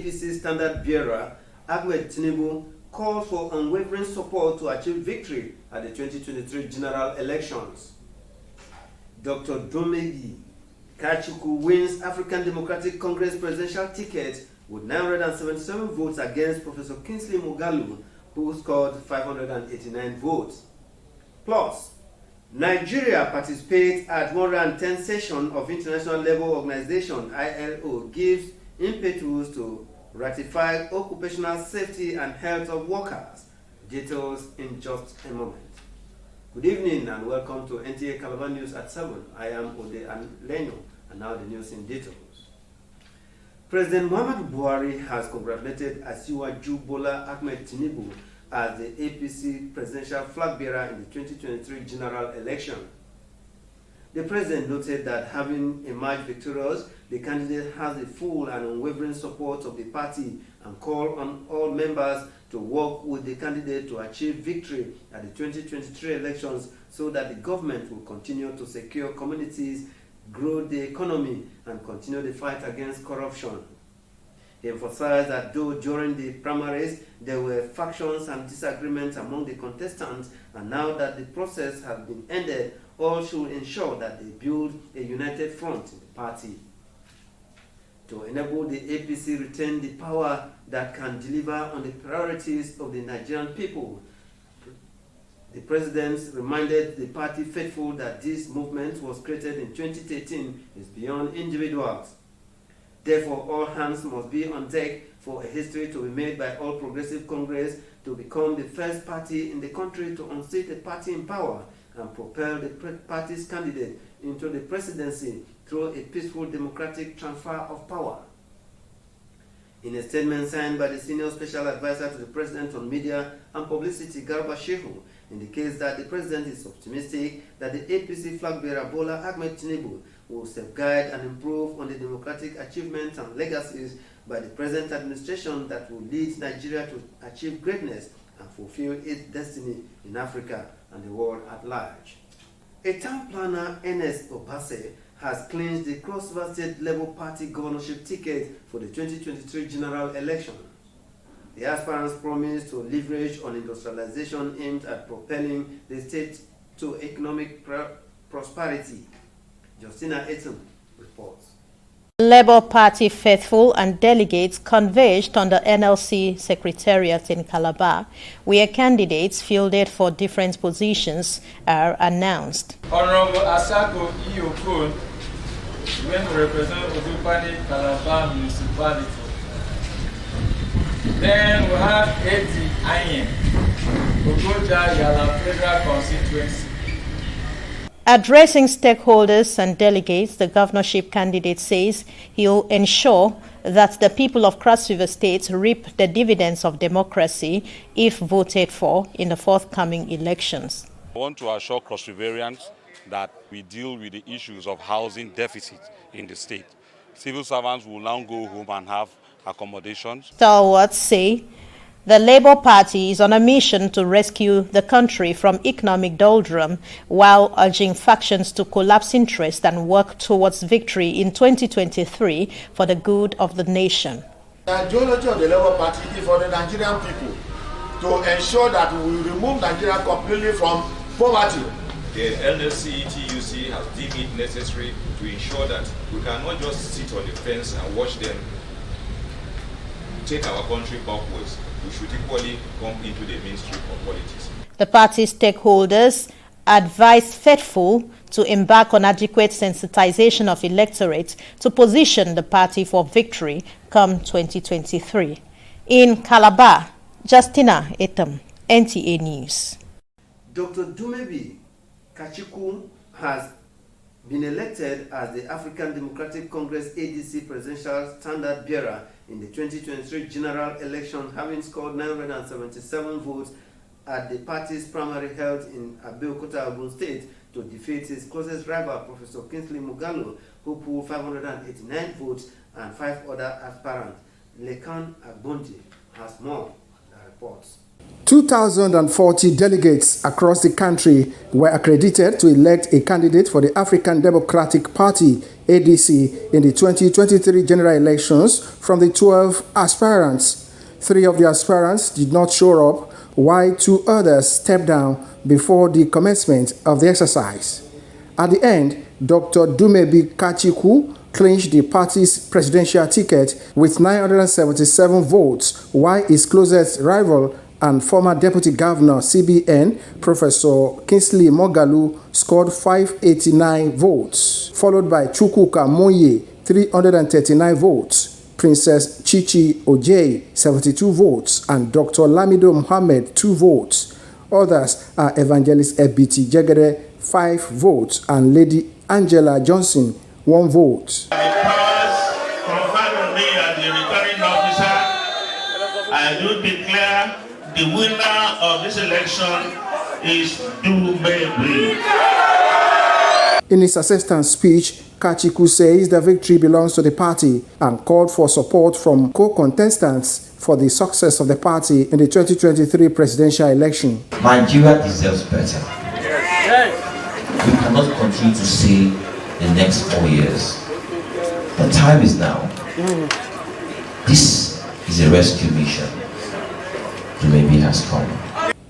APC standard bearer, Ahmed Tinubu, called for unwavering support to achieve victory at the 2023 general elections. Dr. Domegi Kachuku wins African Democratic Congress presidential ticket with 977 votes against Professor Kingsley Moghalu, who scored 589 votes. Plus, Nigeria participates at 110th session of International Labour Organization (ILO) gives impetus to ratify occupational safety and health of workers. Details in just a moment. Good evening and welcome to Nta Calabar News at 7. I am Ode Leno, and now the news in details. President Muhammadu Buhari has congratulated Asiwaju Bola Ahmed Tinubu as the APC presidential flag bearer in the 2023 general election. The president noted that having emerged victorious, the candidate has the full and unwavering support of the party and called on all members to work with the candidate to achieve victory at the 2023 elections so that the government will continue to secure communities, grow the economy, and continue the fight against corruption. He emphasized that though during the primaries there were factions and disagreements among the contestants, and now that the process has been ended, all should ensure that they build a united front in the party. To enable the APC retain the power that can deliver on the priorities of the Nigerian people, the president reminded the party faithful that this movement was created in 2013 is beyond individuals. Therefore, all hands must be on deck for a history to be made by All Progressive Congress to become the first party in the country to unseat a party in power and propel the party's candidate into the presidency through a peaceful democratic transfer of power. In a statement signed by the Senior Special Advisor to the President on Media and Publicity, Garba Shehu, indicates that the President is optimistic that the APC flag bearer Bola Ahmed Tinubu will safeguard and improve on the democratic achievements and legacies by the present administration that will lead Nigeria to achieve greatness and fulfill its destiny in Africa and the world at large. A town planner, Ernest Obase, has clinched the Cross River State Labour Party governorship ticket for the 2023 general election. The aspirants promised to leverage on industrialization aimed at propelling the state to economic prosperity. Justina Etum reports. Labour Party faithful and delegates converged on the NLC Secretariat in Calabar, where candidates fielded for different positions are announced. Honorable Asako Iyokun, going to represent Odupani Calabar Municipality. Then we have Eti Ayen, Ogoja Yala Federal Constituency. Addressing stakeholders and delegates, the governorship candidate says he'll ensure that the people of Cross River State reap the dividends of democracy if voted for in the forthcoming elections. I want to assure Cross Riverians that we deal with the issues of housing deficit in the state. Civil servants will now go home and have accommodations. Stalwarts say the Labour Party is on a mission to rescue the country from economic doldrum while urging factions to collapse interest and work towards victory in 2023 for the good of the nation. The ideology of the Labour Party is for the Nigerian people to ensure that we remove Nigeria completely from poverty. The NLC-TUC has deemed it necessary to ensure that we cannot just sit on the fence and watch them take our country backwards. We should equally come into the mainstream of politics. The party stakeholders advised faithful to embark on adequate sensitization of electorate to position the party for victory come 2023. In Calabar, Justina Etam, NTA News. Dr. Dumebi Kachuku has been elected as the African Democratic Congress ADC presidential standard bearer in the 2023 general election, having scored 977 votes at the party's primary held in Abeokuta, Ogun State, to defeat his closest rival, Professor Kingsley Moghalu, who pulled 589 votes, and 5 other aspirants. Lekan Agbondi has more reports. 2,040 delegates across the country were accredited to elect a candidate for the African Democratic Party, ADC, in the 2023 general elections from the 12 aspirants. 3 of the aspirants did not show up, while 2 others stepped down before the commencement of the exercise. At the end, Dr. Dumebi Kachiku clinched the party's presidential ticket with 977 votes, while his closest rival and former Deputy Governor CBN, Professor Kingsley Moghalu, scored 589 votes, followed by Chukwuka Moye, 339 votes, Princess Chichi Ojei, 72 votes, and Dr. Lamido Mohammed, 2 votes. Others are Evangelist Ebiti Jegede, 5 votes, and Lady Angela Johnson, 1 vote. The powers conferred on me as the returning officer, I do declare the winner of this election is Dumebi. In his acceptance speech, Kachiku says the victory belongs to the party and called for support from co-contestants for the success of the party in the 2023 presidential election. Nigeria deserves better. We cannot continue to see the next 4 years. The time is now. This is a rescue mission. Maybe has come.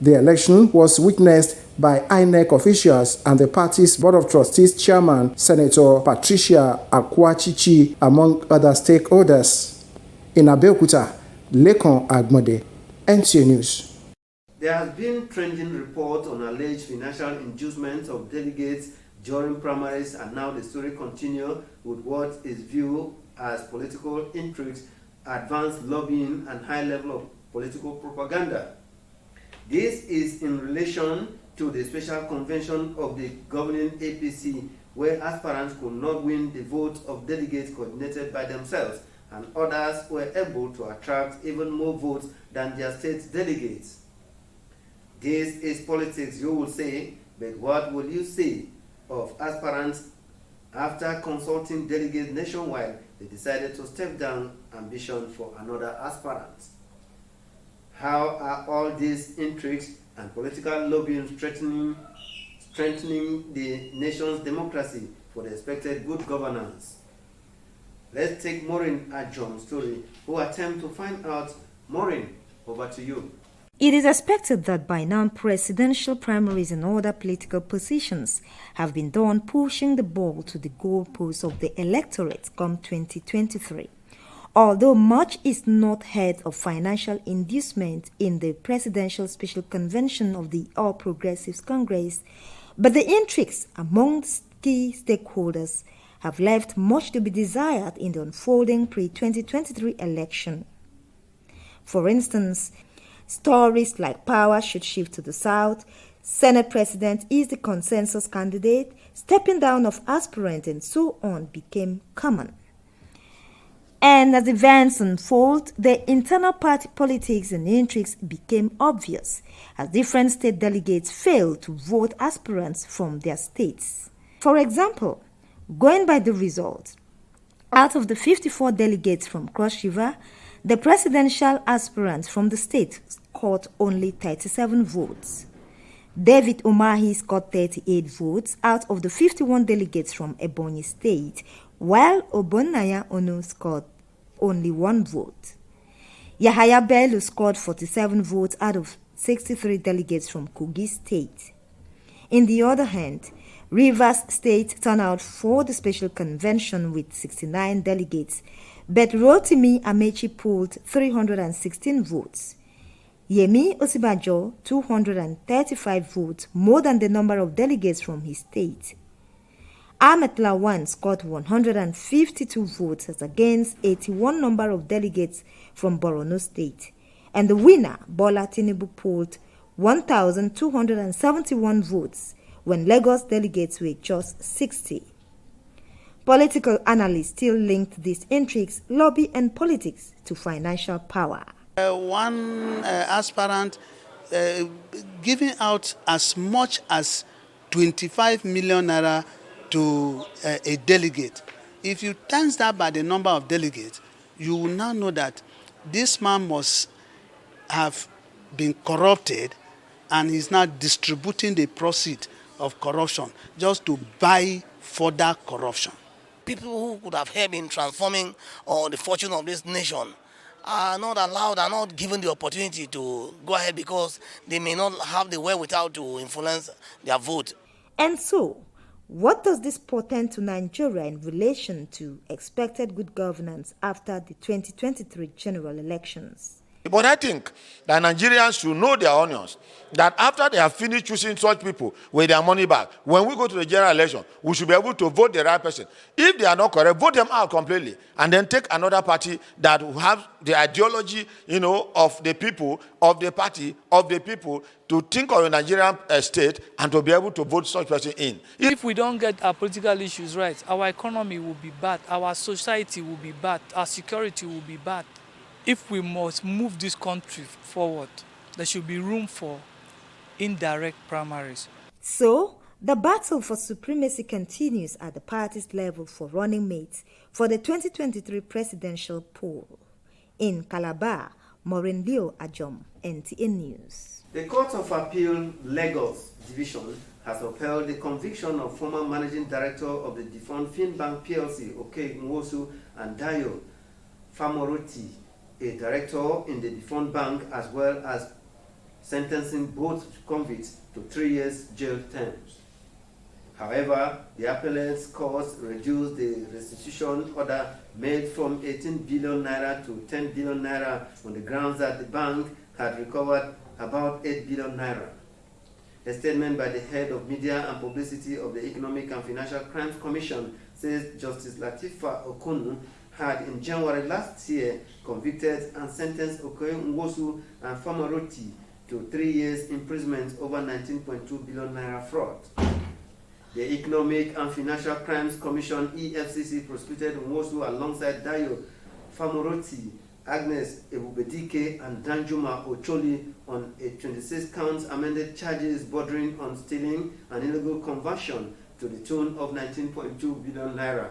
The election was witnessed by INEC officials and the party's Board of Trustees chairman, Senator Patricia Akwachichi, among other stakeholders. In Abeokuta, Lekon Agmode, NTA News. There has been trending reports on alleged financial inducement of delegates during primaries, and now the story continues with what is viewed as political intrigues, advanced lobbying, and high level of political propaganda. This is in relation to the special convention of the governing APC, where aspirants could not win the vote of delegates coordinated by themselves, and others were able to attract even more votes than their state delegates. This is politics, you will say, but what will you say of aspirants after consulting delegates nationwide? They decided to step down ambition for another aspirant. How are all these intrigues and political lobbying strengthening the nation's democracy for the expected good governance? Let's take Maureen Ajon's story, who attempt to find out. Maureen, over to you. It is expected that by now presidential primaries and other political positions have been done, pushing the ball to the goalposts of the electorate come 2023. Although much is not heard of financial inducement in the Presidential Special Convention of the All Progressives Congress, but the intrigues among key stakeholders have left much to be desired in the unfolding pre-2023 election. For instance, stories like power should shift to the South, Senate President is the consensus candidate, stepping down of aspirant, and so on became common. And as events unfold, the internal party politics and intrigues became obvious as different state delegates failed to vote aspirants from their states. For example, going by the results, out of the 54 delegates from Cross River, the presidential aspirants from the state scored only 37 votes. David Umahi scored 38 votes out of the 51 delegates from Ebonyi State, while Obonaya Onu scored only 1 vote. Yahaya Bello scored 47 votes out of 63 delegates from Kogi State. In the other hand, Rivers State turned out for the special convention with 69 delegates, but Rotimi Amechi polled 316 votes. Yemi Osibajo 235 votes, more than the number of delegates from his state. Ahmed Lawan scored 152 votes as against 81 number of delegates from Borno State. And the winner, Bola Tinubu, polled 1,271 votes when Lagos delegates were just 60. Political analysts still linked these intrigues, lobby and politics to financial power. One aspirant giving out as much as 25 million naira to a delegate. If you times that by the number of delegates, you will now know that this man must have been corrupted and is now distributing the proceeds of corruption just to buy further corruption. People who could have helped in transforming the fortune of this nation are not allowed, are not given the opportunity to go ahead because they may not have the wherewithal to influence their vote. And so, what does this portend to Nigeria in relation to expected good governance after the 2023 general elections? But I think that Nigerians should know their onions, that after they have finished choosing such people with their money back, when we go to the general election, we should be able to vote the right person. If they are not correct, vote them out completely, and then take another party that will have the ideology, of the people, of the party, of the people, to think of a Nigerian state and to be able to vote such person in. If we don't get our political issues right, our economy will be bad, our society will be bad, our security will be bad. If we must move this country forward, there should be room for indirect primaries. So, the battle for supremacy continues at the party's level for running mates for the 2023 presidential poll. In Calabar, Maureen Leo Ajom, NTA News. The Court of Appeal Lagos Division has upheld the conviction of former managing director of the defunct Finbank PLC, Oke Nwosu, and Dayo Famoroti, a director in the defunct bank, as well as sentencing both convicts to 3 years jail terms. However, the appellant's court reduced the restitution order made from 18 billion naira to 10 billion naira on the grounds that the bank had recovered about 8 billion naira. A statement by the head of media and publicity of the Economic and Financial Crimes Commission says Justice Latifa Okunu had in January last year convicted and sentenced Okoye Nwosu and Famaroti to 3 years imprisonment over 19.2 billion naira fraud. The Economic and Financial Crimes Commission EFCC prosecuted Nwosu alongside Dayo Famoroti, Agnes Ebubedike, and Danjuma Ocholi on a 26 counts amended charges bordering on stealing and illegal conversion to the tune of 19.2 billion naira.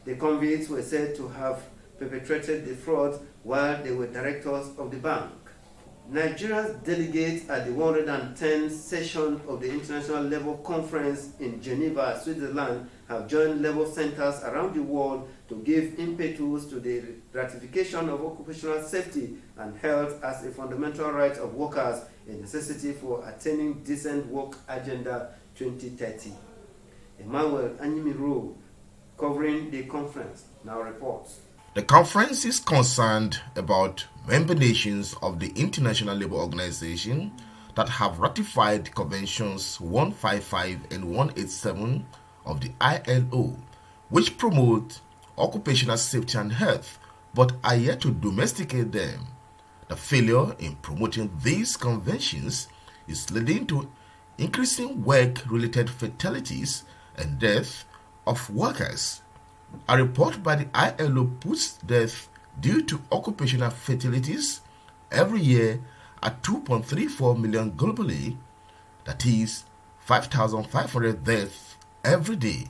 The convicts were said to have perpetrated the fraud while they were directors of the bank. Nigeria's delegates at the 110th session of the International Labour Conference in Geneva, Switzerland, have joined labour centers around the world to give impetus to the ratification of occupational safety and health as a fundamental right of workers, a necessity for attaining decent work agenda 2030. Emmanuel Anyimiro, covering the conference, now reports. The conference is concerned about member nations of the International Labour Organization that have ratified Conventions 155 and 187 of the ILO, which promote occupational safety and health, but are yet to domesticate them. The failure in promoting these conventions is leading to increasing work-related fatalities and death of workers. A report by the ILO puts death due to occupational fatalities every year at 2.34 million globally, that is 5,500 deaths every day.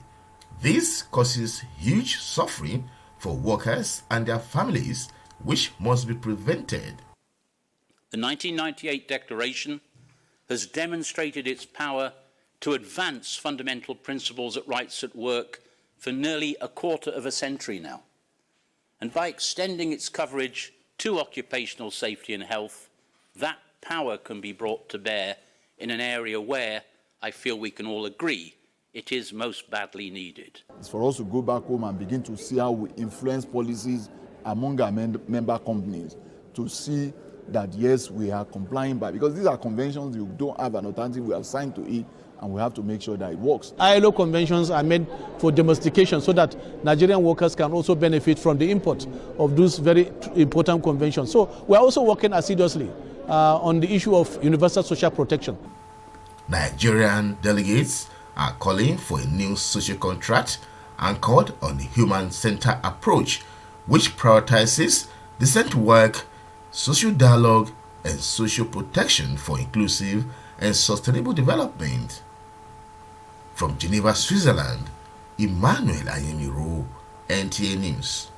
This causes huge suffering for workers and their families, which must be prevented. The 1998 Declaration has demonstrated its power to advance fundamental principles of rights at work for nearly a quarter of a century now. And by extending its coverage to occupational safety and health, that power can be brought to bear in an area where I feel we can all agree it is most badly needed. It's for us to go back home and begin to see how we influence policies among our member companies to see that yes, we are complying by, because these are conventions you don't have an alternative, we have signed to it, and we have to make sure that it works. ILO conventions are made for domestication so that Nigerian workers can also benefit from the import of those very important conventions. So we're also working assiduously on the issue of universal social protection. Nigerian delegates are calling for a new social contract anchored on a human-centered approach, which prioritizes decent work, social dialogue, and social protection for inclusive and sustainable development. From Geneva, Switzerland, Emmanuel Anyimiro, NTA News.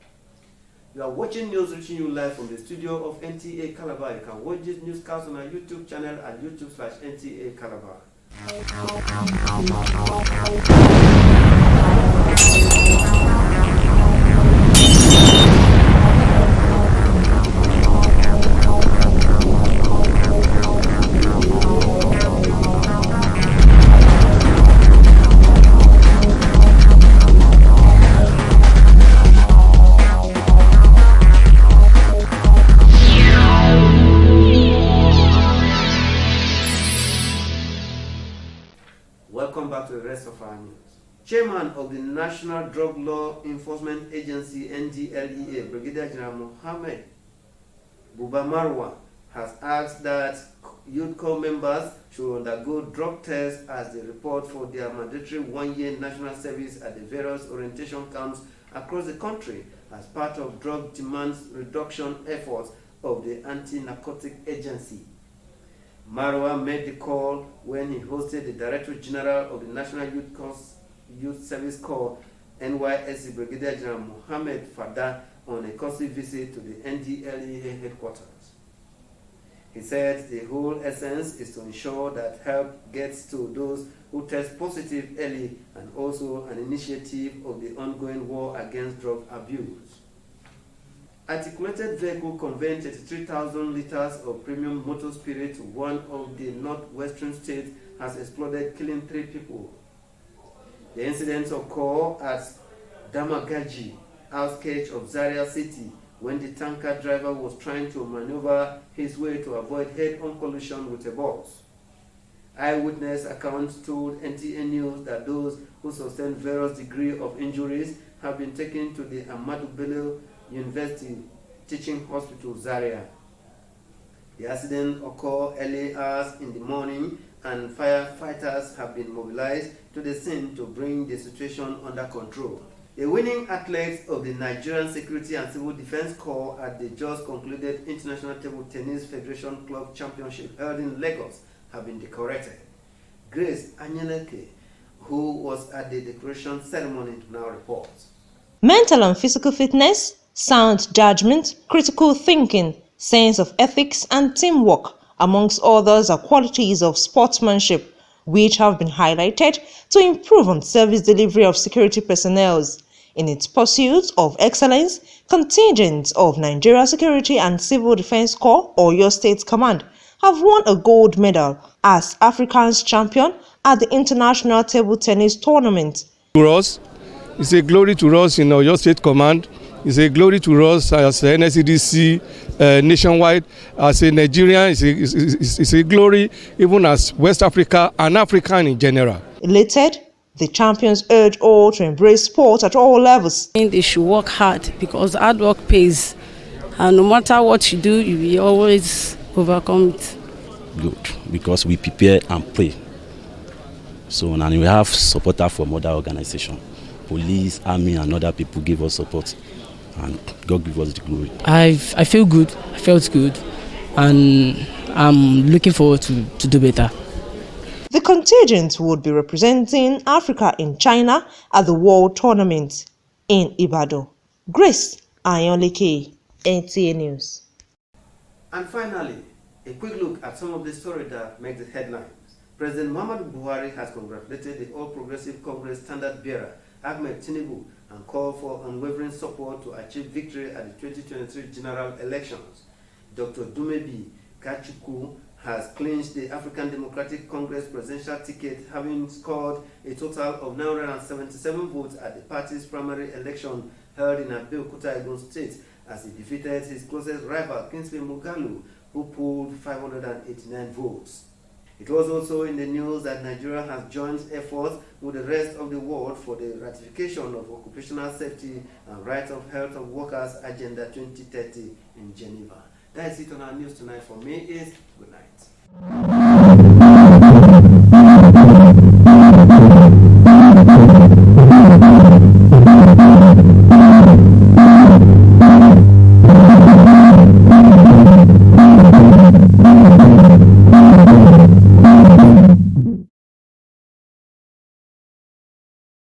You are watching news reaching you live from the studio of Nta Calabar. You can watch this newscast on our YouTube channel at YouTube/Nta Calabar. Welcome back to the rest of our news. Chairman of the National Drug Law Enforcement Agency (NDLEA), Brigadier General Mohammed Buba Marwa, has asked that youth corps members should undergo drug tests as they report for their mandatory one-year national service at the various orientation camps across the country as part of drug demand reduction efforts of the anti-narcotic agency. Marwa made the call when he hosted the Director General of the National Youth Service Corps (NYSC) Brigadier General Mohammed Fada on a courtesy visit to the NDLEA headquarters. He said the whole essence is to ensure that help gets to those who test positive early and also an initiative of the ongoing war against drug abuse. Articulated vehicle conveying 33,000 liters of premium motor spirit to one of the northwestern states has exploded, killing 3 people. The incident occurred at Damagaji, outskirts of Zaria City, when the tanker driver was trying to maneuver his way to avoid head-on collision with a bus. Eyewitness accounts told NTA News that those who sustained various degrees of injuries have been taken to the Ahmadu Bello University Teaching Hospital, Zaria. The accident occurred early hours in the morning, and firefighters have been mobilized to the scene to bring the situation under control. The winning athletes of the Nigerian Security and Civil Defense Corps at the just concluded International Table Tennis Federation Club Championship held in Lagos have been decorated. Grace Anyeleke, who was at the decoration ceremony, now reports. Mental and physical fitness, sound judgment, critical thinking, sense of ethics and teamwork, amongst others, are qualities of sportsmanship which have been highlighted to improve on service delivery of security personnel. In its pursuit of excellence, contingents of Nigeria Security and Civil Defense Corps, Oyo State Command, have won a gold medal as Africa's champion at the International Table Tennis Tournament. To us, it's a glory to us in Oyo State Command. It's a glory to us as NSCDC nationwide. As a Nigerian, it's a glory even as West Africa and Africa in general. Elated, the champions urge all to embrace sport at all levels. They should work hard because hard work pays. And no matter what you do, you will always overcome it. Good, because we prepare and pray. So now we have supporters from other organizations. Police, army, and other people give us support. And God give us the glory. I feel good. I felt good. And I'm looking forward to do better. The contingent would be representing Africa in China at the World Tournament in Ibadan. Grace Anyolike, NTA News. And finally, a quick look at some of the stories that make the headlines. President Muhammadu Buhari has congratulated the All Progressive Congress standard bearer, Ahmed Tinubu, and called for unwavering support to achieve victory at the 2023 general elections. Dr. Dumebi Kachuku has clinched the African Democratic Congress presidential ticket, having scored a total of 977 votes at the party's primary election held in Abeokuta, Edo State, as he defeated his closest rival, Kingsley Moghalu, who polled 589 votes. It was also in the news that Nigeria has joined efforts with the rest of the world for the ratification of Occupational Safety and Right of Health of Workers Agenda 2030 in Geneva. That is it on our news tonight. For me, is good night.